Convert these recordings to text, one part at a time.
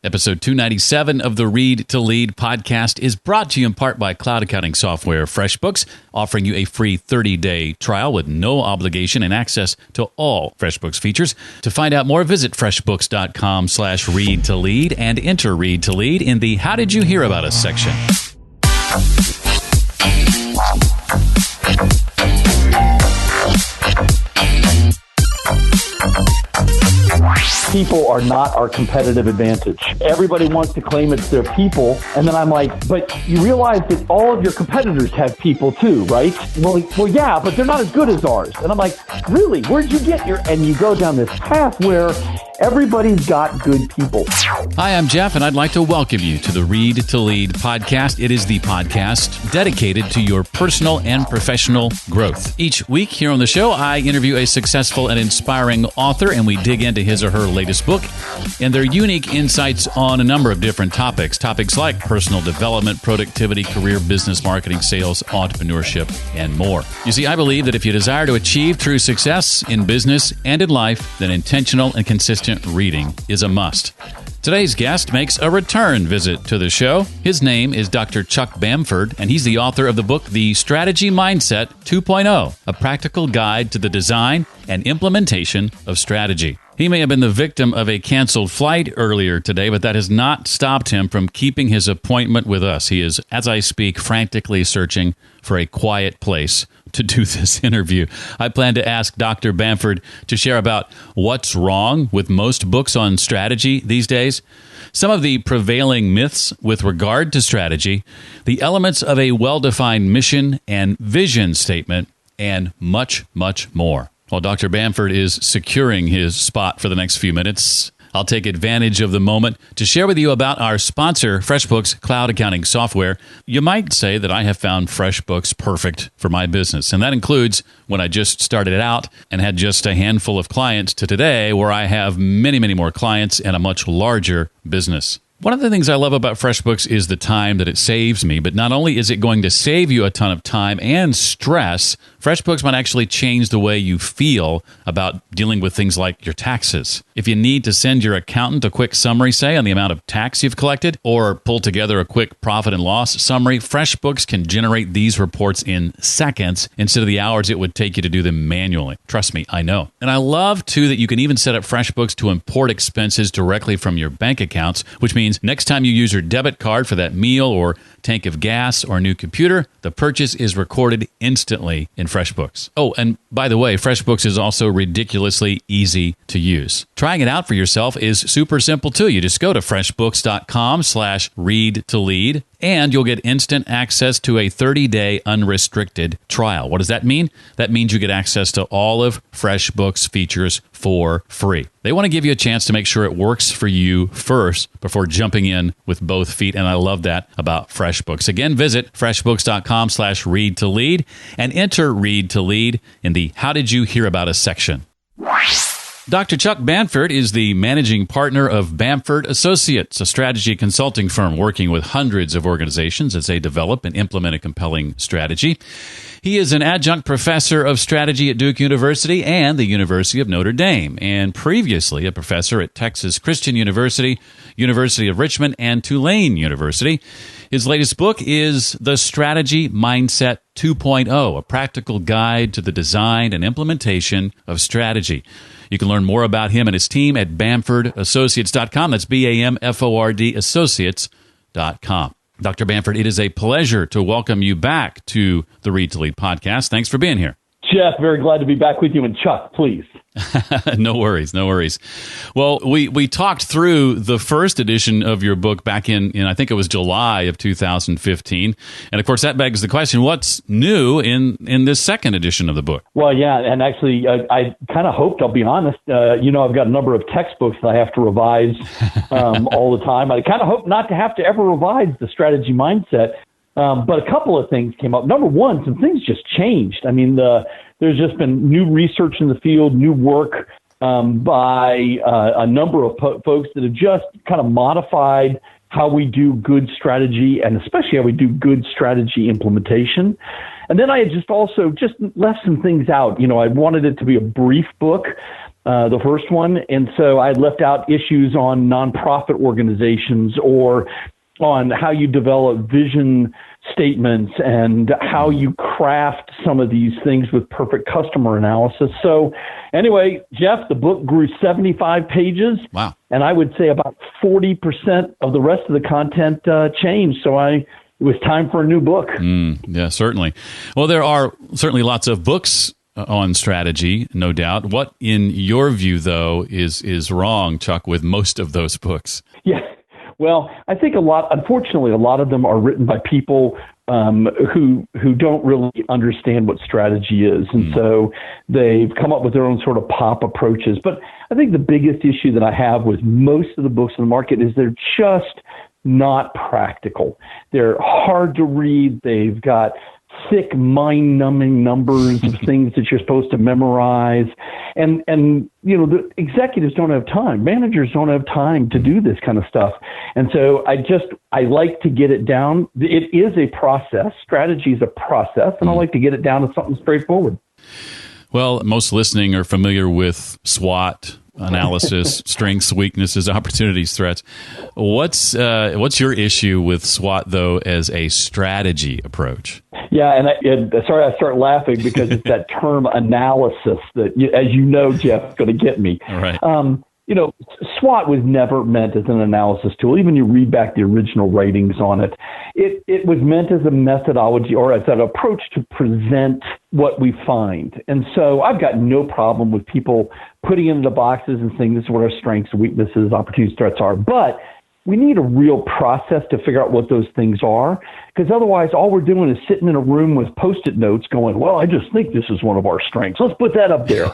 Episode 297 of the Read to Lead podcast is brought to you in part by cloud accounting software FreshBooks, offering you a free 30-day trial with no obligation and access to all FreshBooks features. To find out more, visit freshbooks.com/read to lead and enter Read to Lead in the How Did You Hear About Us section. People are not our competitive advantage. Everybody wants to claim it's their people. And then I'm like, but you realize that all of your competitors have people too, right? Well, yeah, but they're not as good as ours. And I'm like, really? Where'd you get your... And you go down this path where everybody's got good people. Hi, I'm Jeff, and I'd like to welcome you to the Read to Lead podcast. It is the podcast dedicated to your personal and professional growth. Each week here on the show, I interview a successful and inspiring author, and we dig into his or her latest book and their unique insights on a number of different topics. Topics like personal development, productivity, career, business, marketing, sales, entrepreneurship, and more. You see, I believe that if you desire to achieve true success in business and in life, then intentional and consistent reading is a must. Today's guest makes a return visit to the show. His name is Dr. Chuck Bamford, and he's the author of the book, The Strategy Mindset 2.0, a practical guide to the design and implementation of strategy. He may have been the victim of a canceled flight earlier today, but that has not stopped him from keeping his appointment with us. He is, as I speak, frantically searching for a quiet place to do this interview. I plan to ask Dr. Bamford to share about what's wrong with most books on strategy these days, some of the prevailing myths with regard to strategy, the elements of a well-defined mission and vision statement, and much, much more. While Dr. Bamford is securing his spot for the next few minutes, I'll take advantage of the moment to share with you about our sponsor, FreshBooks Cloud Accounting Software. You might say that I have found FreshBooks perfect for my business, and that includes when I just started out and had just a handful of clients to today, where I have many, many more clients and a much larger business. One of the things I love about FreshBooks is the time that it saves me, but not only is it going to save you a ton of time and stress, FreshBooks might actually change the way you feel about dealing with things like your taxes. If you need to send your accountant a quick summary, say, on the amount of tax you've collected, or pull together a quick profit and loss summary, FreshBooks can generate these reports in seconds instead of the hours it would take you to do them manually. Trust me, I know. And I love, too, that you can even set up FreshBooks to import expenses directly from your bank accounts, which means next time you use your debit card for that meal or tank of gas or new computer, the purchase is recorded instantly in FreshBooks. Oh, and by the way, FreshBooks is also ridiculously easy to use. Trying it out for yourself is super simple too. You just go to freshbooks.com/read to lead, and you'll get instant access to a 30-day unrestricted trial. What does that mean? That means you get access to all of FreshBooks features for free. They want to give you a chance to make sure it works for you first before jumping in with both feet, and I love that about FreshBooks. Again, visit freshbooks.com/read to lead and enter Read to Lead in the How Did You Hear About Us section. Dr. Chuck Danford is the managing partner of Bamford Associates, a strategy consulting firm working with hundreds of organizations as they develop and implement a compelling strategy. He is an adjunct professor of strategy at Duke University and the University of Notre Dame, and previously a professor at Texas Christian University, University of Richmond, and Tulane University. His latest book is The Strategy Mindset 2.0, a practical guide to the design and implementation of strategy. You can learn more about him and his team at BamfordAssociates.com. That's BAMFORD Associates.com. Dr. Bamford, it is a pleasure to welcome you back to the Read to Lead podcast. Thanks for being here. Jeff, very glad to be back with you. And Chuck, please. No worries. Well, we talked through the first edition of your book back in I think it was July of 2015. And of course, that begs the question, what's new in this second edition of the book? Well, yeah, and actually, I kind of hoped, I'll be honest, I've got a number of textbooks that I have to revise all the time. I kind of hope not to have to ever revise the strategy mindset. But a couple of things came up. Number one, some things just changed. I mean, there's just been new research in the field, new work by a number of folks that have just kind of modified how we do good strategy, and especially how we do good strategy implementation. And then I had just left some things out. I wanted it to be a brief book. the first one. And so I left out issues on nonprofit organizations or on how you develop vision statements and how you craft some of these things with perfect customer analysis. So anyway, Jeff, the book grew 75 pages. Wow. And I would say about 40% of the rest of the content changed. So it was time for a new book. Yeah, certainly. Well, there are certainly lots of books on strategy, no doubt. What, in your view, though, is wrong, Chuck, with most of those books? Yeah. Well, I think unfortunately, a lot of them are written by people who don't really understand what strategy is. And so they've come up with their own sort of pop approaches. But I think the biggest issue that I have with most of the books in the market is they're just not practical. They're hard to read. They've got thick, mind-numbing numbers of things that you're supposed to memorize. And the executives don't have time. Managers don't have time to do this kind of stuff. And so I like to get it down. It is a process. Strategy is a process, and I like to get it down to something straightforward. Well, most listening are familiar with SWOT analysis, strengths, weaknesses, opportunities, threats. What's your issue with SWOT, though, as a strategy approach? Yeah, and sorry I start laughing because it's that term analysis that, as you know, Jeff, is going to get me. All right. SWOT was never meant as an analysis tool. Even you read back the original writings on it, it was meant as a methodology or as an approach to present what we find. And so I've got no problem with people putting into the boxes and saying this is what our strengths, weaknesses, opportunities, threats are. But we need a real process to figure out what those things are, because otherwise all we're doing is sitting in a room with Post-it notes going, well, I just think this is one of our strengths. Let's put that up there.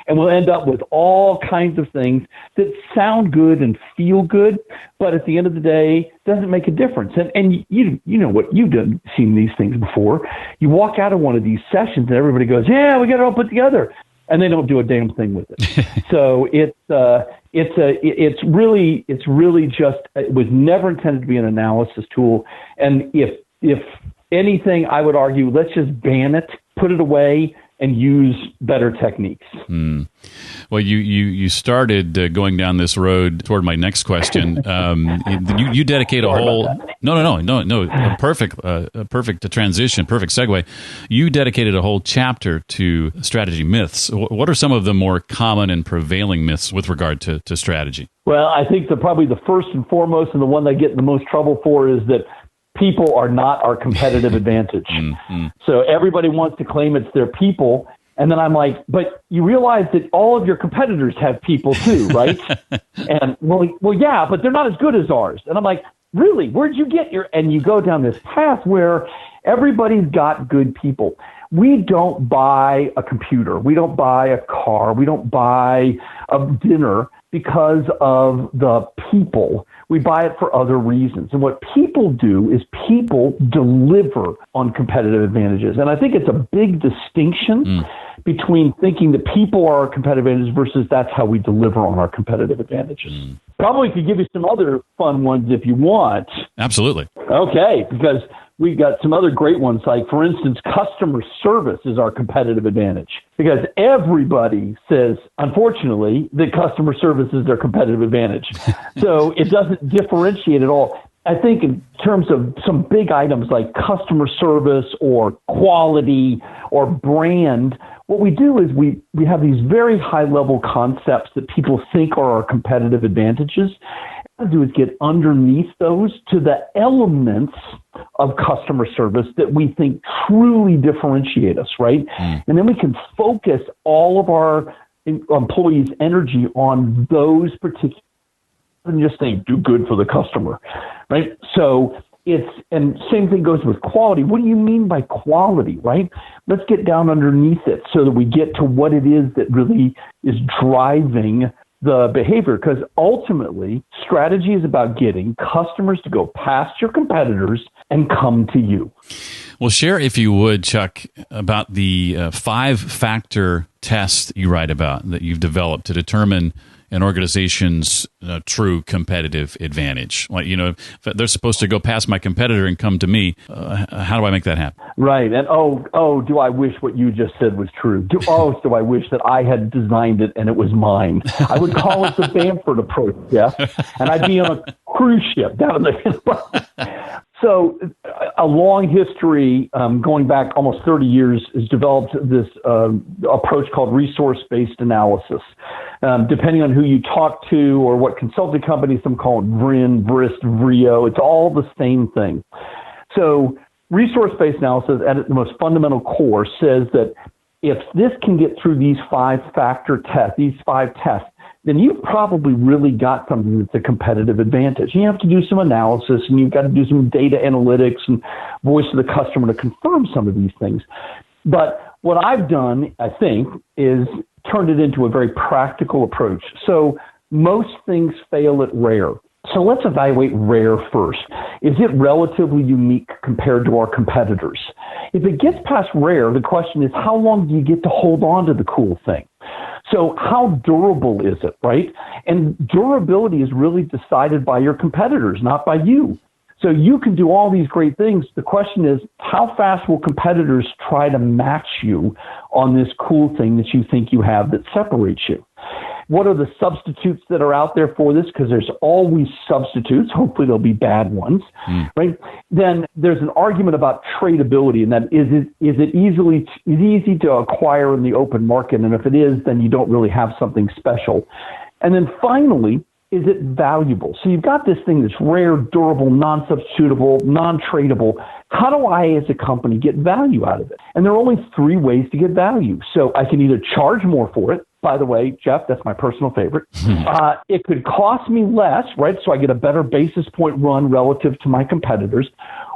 And we'll end up with all kinds of things that sound good and feel good, but at the end of the day, doesn't make a difference. And you know what, you've seen these things before. You walk out of one of these sessions and everybody goes, yeah, we got it all put together. And they don't do a damn thing with it. So it was never intended to be an analysis tool. And if anything, I would argue, let's just ban it, put it away, and use better techniques. Well, you started going down this road toward my next question. You dedicate a whole a perfect transition, perfect segue. You dedicated a whole chapter to strategy myths. What are some of the more common and prevailing myths with regard to strategy? Well, I think probably the first and foremost, and the one they get in the most trouble for, is that people are not our competitive advantage. So everybody wants to claim it's their people. And then I'm like, but you realize that all of your competitors have people too, right? And well, yeah, but they're not as good as ours. And I'm like, really? Where'd you get and you go down this path where everybody's got good people. We don't buy a computer. We don't buy a car. We don't buy a dinner because of the people. We buy it for other reasons. And what people do is people deliver on competitive advantages. And I think it's a big distinction between thinking that people are our competitive advantage versus that's how we deliver on our competitive advantages. Probably could give you some other fun ones if you want. Absolutely. Okay, because we got some other great ones, like, for instance, customer service is our competitive advantage, because everybody says, unfortunately, that customer service is their competitive advantage. So it doesn't differentiate at all. I think in terms of some big items like customer service or quality or brand, what we do is we have these very high-level concepts that people think are our competitive advantages. What we do is get underneath those to the elements of customer service that we think truly differentiate us, right? And then we can focus all of our employees' energy on those particular, and just saying, do good for the customer, right? So and same thing goes with quality. What do you mean by quality, right? Let's get down underneath it so that we get to what it is that really is driving the behavior, because ultimately strategy is about getting customers to go past your competitors and come to you. Well, share, if you would, Chuck, about the 5-factor test you write about that you've developed to determine an organization's true competitive advantage? Like, if they're supposed to go past my competitor and come to me, how do I make that happen? Right. And do I wish what you just said was true? Do I wish that I had designed it and it was mine? I would call it the Bamford approach, Jeff. And I'd be on a cruise ship down in the... So a long history, going back almost 30 years, has developed this approach called resource-based analysis. Depending on who you talk to or what consulting company, some call it VRIN, VRIST, VRIO. It's all the same thing. So resource-based analysis at its most fundamental core says that if this can get through these five tests, then you've probably really got something that's a competitive advantage. You have to do some analysis, and you've got to do some data analytics and voice of the customer to confirm some of these things. But what I've done, I think, is turned it into a very practical approach. So most things fail at rare. So let's evaluate rare first. Is it relatively unique compared to our competitors? If it gets past rare, the question is, how long do you get to hold on to the cool thing? So how durable is it, right? And durability is really decided by your competitors, not by you. So you can do all these great things. The question is, how fast will competitors try to match you on this cool thing that you think you have that separates you? What are the substitutes that are out there for this? Because there's always substitutes. Hopefully there'll be bad ones, right? Then there's an argument about tradability, and that is it easy to acquire in the open market? And if it is, then you don't really have something special. And then finally, is it valuable? So you've got this thing that's rare, durable, non-substitutable, non-tradable. How do I, as a company, get value out of it? And there are only three ways to get value. So I can either charge more for it. By the way, Jeff, that's my personal favorite. It could cost me less, right? So I get a better basis point run relative to my competitors.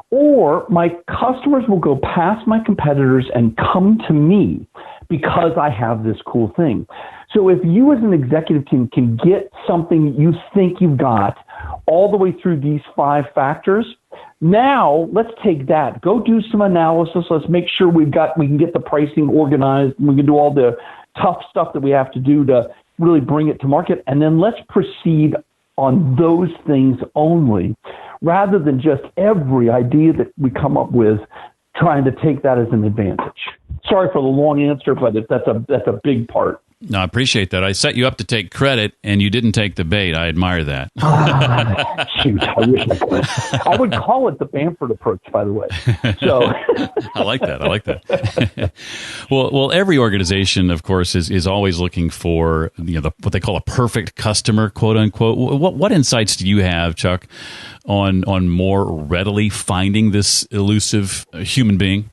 Or my customers will go past my competitors and come to me because I have this cool thing. So if you as an executive team can get something you think you've got all the way through these five factors, now let's take that, go do some analysis. Let's make sure we can get the pricing organized. We can do all the tough stuff that we have to do to really bring it to market. And then let's proceed on those things only, rather than just every idea that we come up with trying to take that as an advantage. Sorry for the long answer, but that's a big part. No, I appreciate that. I set you up to take credit, and you didn't take the bait. I admire that. Shoot, I wish I could. I would call it the Bamford approach, by the way. So I like that. Well, every organization, of course, is always looking for what they call a perfect customer, quote unquote. What insights do you have, Chuck, on more readily finding this elusive human being?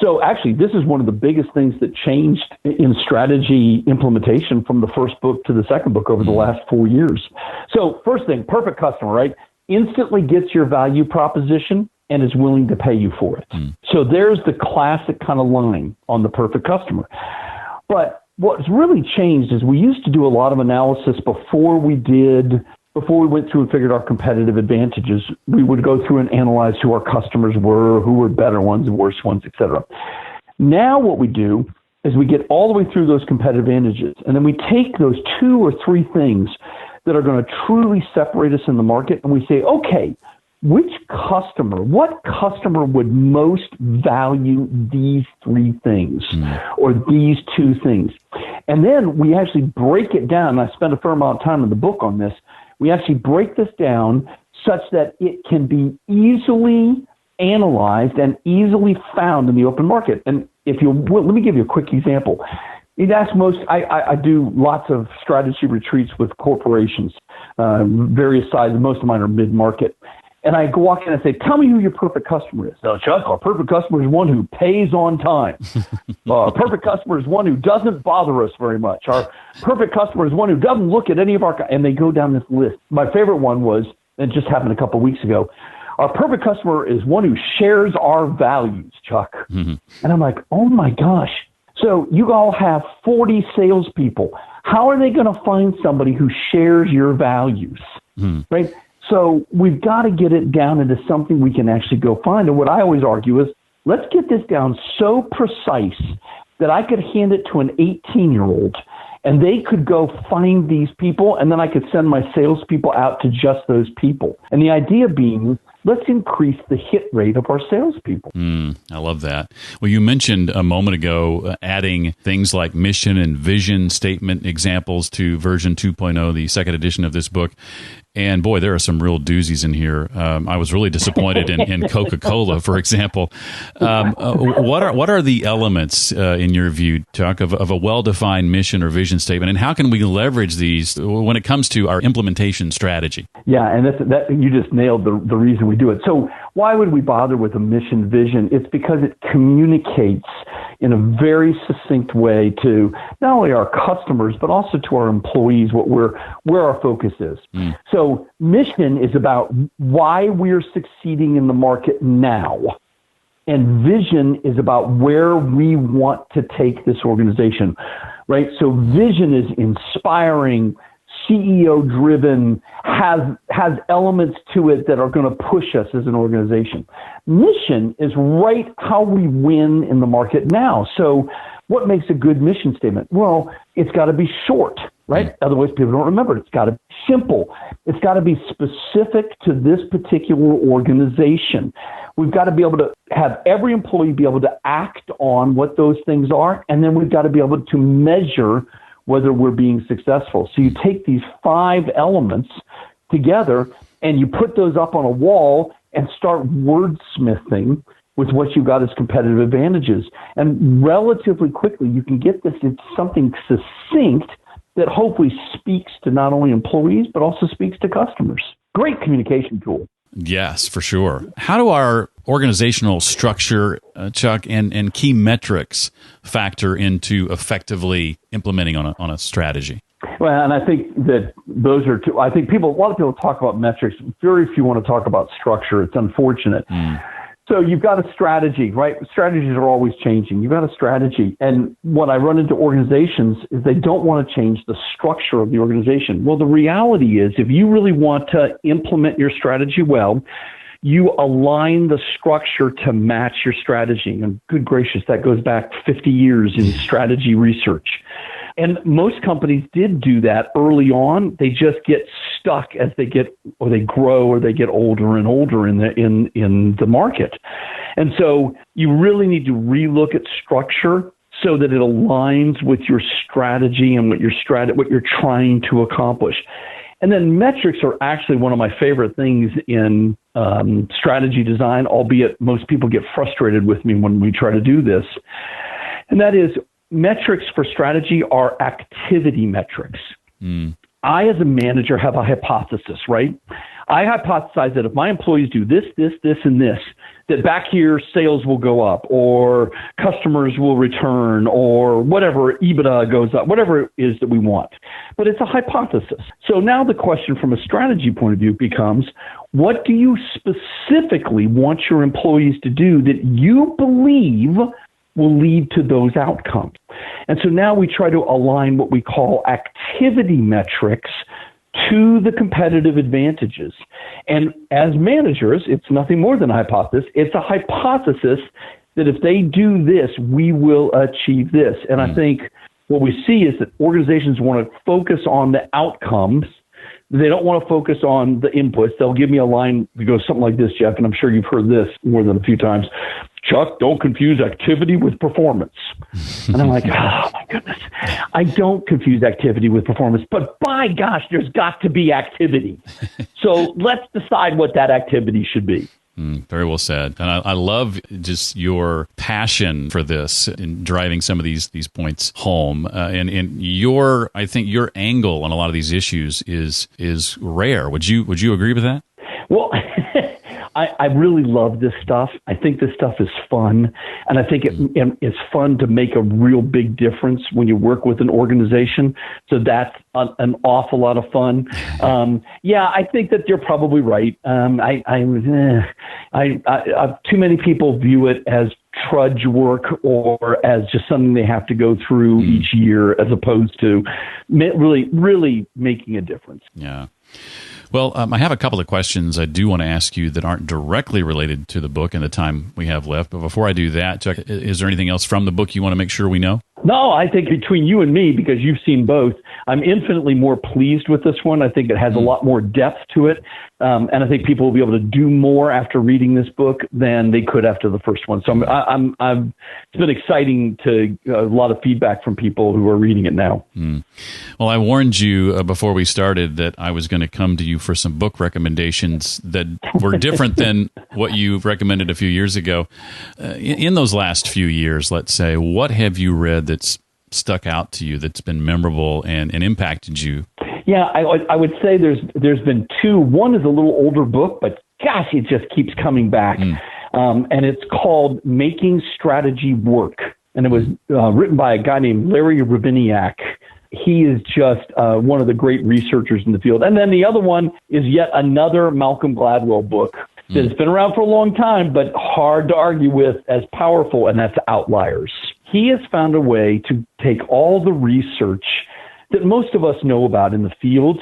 So actually, this is one of the biggest things that changed in strategy implementation from the first book to the second book over the last 4 years. So first thing, perfect customer, right? Instantly gets your value proposition and is willing to pay you for it. So there's the classic kind of line on the perfect customer. But what's really changed is we used to do a lot of analysis before we went through and figured our competitive advantages. We would go through and analyze who our customers were, who were better ones, worse ones, et cetera. Now what we do is we get all the way through those competitive advantages, and then we take those 2 or 3 things that are going to truly separate us in the market, and we say, okay, what customer would most value these 3 things or these 2 things? And then we actually break it down. And I spent a fair amount of time in the book on this. We actually break this down such that it can be easily analyzed and easily found in the open market. And let me give you a quick example. I do lots of strategy retreats with corporations, various sizes. Most of mine are mid-market. And I walk in and say, tell me who your perfect customer is. So, Chuck, our perfect customer is one who pays on time. Our perfect customer is one who doesn't bother us very much. Our perfect customer is one who doesn't look at any of our... And they go down this list. My favorite one was, it just happened a couple of weeks ago, our perfect customer is one who shares our values, Chuck. And I'm like, oh my gosh. So you all have 40 salespeople. How are they going to find somebody who shares your values? Right? So we've got to get it down into something we can actually go find. And what I always argue is, let's get this down so precise that I could hand it to an 18-year-old And they could go find these people, and then I could send my salespeople out to just those people. And the idea being, let's increase the hit rate of our salespeople. I love that. Well, you mentioned a moment ago adding things like mission and vision statement examples to version 2.0, the second edition of this book. And boy, there are some real doozies in here. I was really disappointed in Coca-Cola, for example. What are the elements, in your view, Chuck, of a well-defined mission or vision statement, and how can we leverage these when it comes to our implementation strategy? Yeah, and that you just nailed the reason we do it. So why would we bother with a mission vision? It's because it communicates in a very succinct way to not only our customers, but also to our employees where our focus is. So mission is about why we're succeeding in the market now. And vision is about where we want to take this organization, right? So vision is inspiring, CEO-driven, has elements to it that are going to push us as an organization. Mission is right how we win in the market now. So what makes a good mission statement? Well, it's got to be short, right? Otherwise, people don't remember it. It's got to be simple. It's got to be specific to this particular organization. We've got to be able to have every employee be able to act on what those things are, and then we've got to be able to measure whether we're being successful. So you take these 5 elements together and you put those up on a wall and start wordsmithing with what you've got as competitive advantages. And relatively quickly, you can get this into something succinct that hopefully speaks to not only employees, but also speaks to customers. Great communication tool. Yes, for sure. How do our organizational structure, Chuck, and key metrics factor into effectively implementing on a strategy? Well, and I think that those are two. I think a lot of people talk about metrics. Very few want to talk about structure. It's unfortunate. So you've got a strategy, right? Strategies are always changing. You've got a strategy. And what I run into organizations is they don't want to change the structure of the organization. Well, the reality is if you really want to implement your strategy well, you align the structure to match your strategy. And good gracious, that goes back 50 years in strategy research. And most companies did do that early on. They just get stuck as they grow or they get older and older in the market. And so you really need to relook at structure so that it aligns with your strategy and what you're trying to accomplish. And then metrics are actually one of my favorite things in strategy design, albeit most people get frustrated with me when we try to do this. And that is, metrics for strategy are activity metrics. I, as a manager, have a hypothesis, right? I hypothesize that if my employees do this, this, this, and this, that back here sales will go up or customers will return or whatever, EBITDA goes up, whatever it is that we want. But it's a hypothesis. So now the question from a strategy point of view becomes, what do you specifically want your employees to do that you believe will lead to those outcomes? And so now we try to align what we call activity metrics to the competitive advantages. And as managers, it's nothing more than a hypothesis. It's a hypothesis that if they do this, we will achieve this. And I think what we see is that organizations want to focus on the outcomes. They don't want to focus on the inputs. They'll give me a line that goes something like this, Jeff, and I'm sure you've heard this more than a few times. Chuck, don't confuse activity with performance. And I'm like, oh, my goodness. I don't confuse activity with performance, but by gosh, there's got to be activity. So let's decide what that activity should be. Very well said. And I love just your passion for this in driving some of these points home. And I think your angle on a lot of these issues is rare. Would you agree with that? Well, I really love this stuff. I think this stuff is fun. And I think it's fun to make a real big difference when you work with an organization. So that's an awful lot of fun. Yeah, I think that you're probably right. Too many people view it as trudge work or as just something they have to go through each year as opposed to really, really making a difference. Yeah. Well, I have a couple of questions I do want to ask you that aren't directly related to the book and the time we have left. But before I do that, Chuck, is there anything else from the book you want to make sure we know? No, I think between you and me, because you've seen both, I'm infinitely more pleased with this one. I think it has a lot more depth to it. And I think people will be able to do more after reading this book than they could after the first one. So it's been exciting to a lot of feedback from people who are reading it now. Well, I warned you before we started that I was going to come to you for some book recommendations that were different than what you recommended a few years ago. In those last few years, let's say, what have you read that's stuck out to you, that's been memorable and impacted you? Yeah, I would say there's been two. One is a little older book, but gosh, it just keeps coming back. And it's called Making Strategy Work. And it was written by a guy named Larry Rabiniak. He is just one of the great researchers in the field. And then the other one is yet another Malcolm Gladwell book that's been around for a long time, but hard to argue with, as powerful, and that's Outliers. He has found a way to take all the research that most of us know about in the field,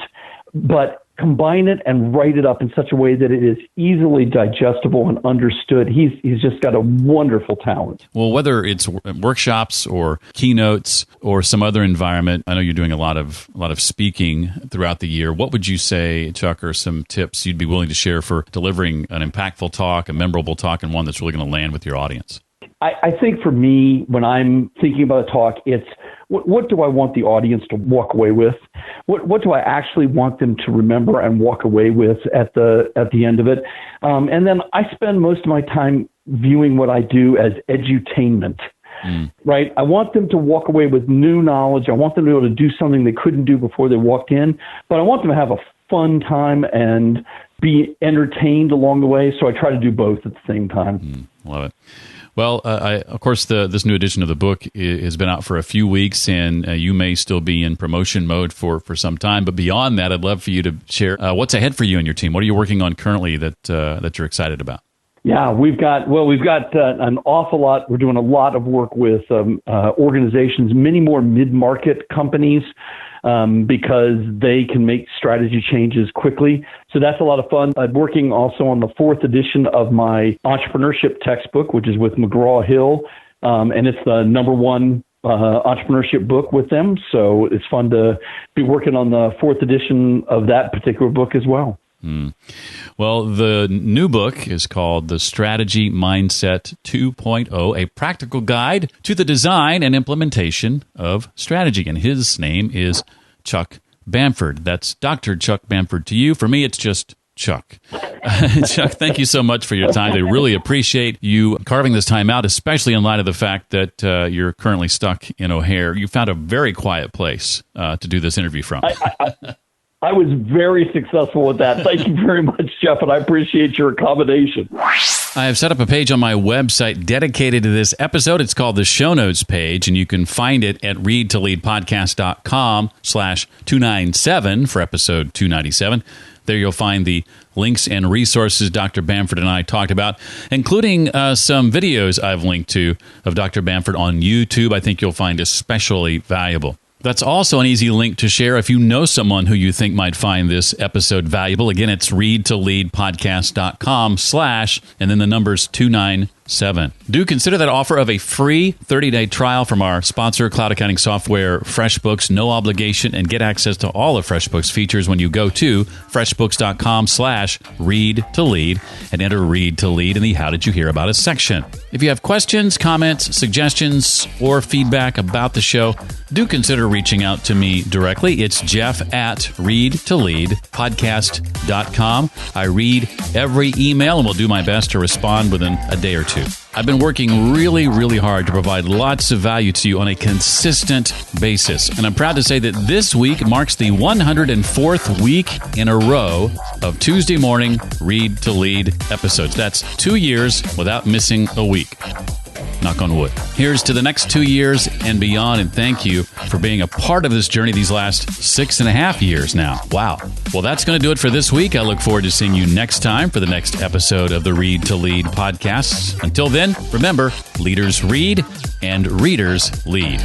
but combine it and write it up in such a way that it is easily digestible and understood. He's just got a wonderful talent. Well, whether it's workshops or keynotes or some other environment, I know you're doing a lot of speaking throughout the year. What would you say, Chuck, are some tips you'd be willing to share for delivering an impactful talk, a memorable talk, and one that's really going to land with your audience? I think for me, when I'm thinking about a talk, it's what do I want the audience to walk away with? What do I actually want them to remember and walk away with at the end of it? And then I spend most of my time viewing what I do as edutainment. Right? I want them to walk away with new knowledge. I want them to be able to do something they couldn't do before they walked in, but I want them to have a fun time and be entertained along the way. So I try to do both at the same time. Love it. Well, of course, this new edition of the book has been out for a few weeks, and you may still be in promotion mode for some time. But beyond that, I'd love for you to share what's ahead for you and your team. What are you working on currently that you're excited about? Yeah, we've got an awful lot. We're doing a lot of work with organizations, many more mid-market companies, because they can make strategy changes quickly. So that's a lot of fun. I'm working also on the 4th edition of my entrepreneurship textbook, which is with McGraw-Hill, and it's the #1 entrepreneurship book with them. So it's fun to be working on the 4th edition of that particular book as well. Well, the new book is called The Strategy Mindset 2.0, a practical guide to the design and implementation of strategy. And his name is Chuck Bamford. That's Dr. Chuck Bamford to you. For me, it's just Chuck. Chuck, thank you so much for your time. I really appreciate you carving this time out, especially in light of the fact that you're currently stuck in O'Hare. You found a very quiet place to do this interview from. I was very successful with that. Thank you very much, Jeff, and I appreciate your accommodation. I have set up a page on my website dedicated to this episode. It's called the Show Notes page, and you can find it at readtoleadpodcast.com/297 for episode 297. There you'll find the links and resources Dr. Bamford and I talked about, including some videos I've linked to of Dr. Bamford on YouTube. I think you'll find especially valuable. That's also an easy link to share if you know someone who you think might find this episode valuable. Again, it's readtoleadpodcast.com/ and then the numbers 297. Do consider that offer of a free 30-day trial from our sponsor, cloud accounting software FreshBooks. No obligation, and get access to all of FreshBooks features when you go to freshbooks.com/readtolead and enter Read to Lead in the How Did You Hear About Us section. If you have questions, comments, suggestions, or feedback about the show, do consider reaching out to me directly. It's jeff@readtoleadpodcast.com. I read every email and will do my best to respond within a day or two. I've been working really, really hard to provide lots of value to you on a consistent basis. And I'm proud to say that this week marks the 104th week in a row of Tuesday morning Read to Lead episodes. That's 2 years without missing a week. Knock on wood. Here's to the next 2 years and beyond, and thank you for being a part of this journey these last 6.5 years now. Wow. Well, that's going to do it for this week. I look forward to seeing you next time for the next episode of the Read to Lead podcast. Until then, remember, leaders read and readers lead.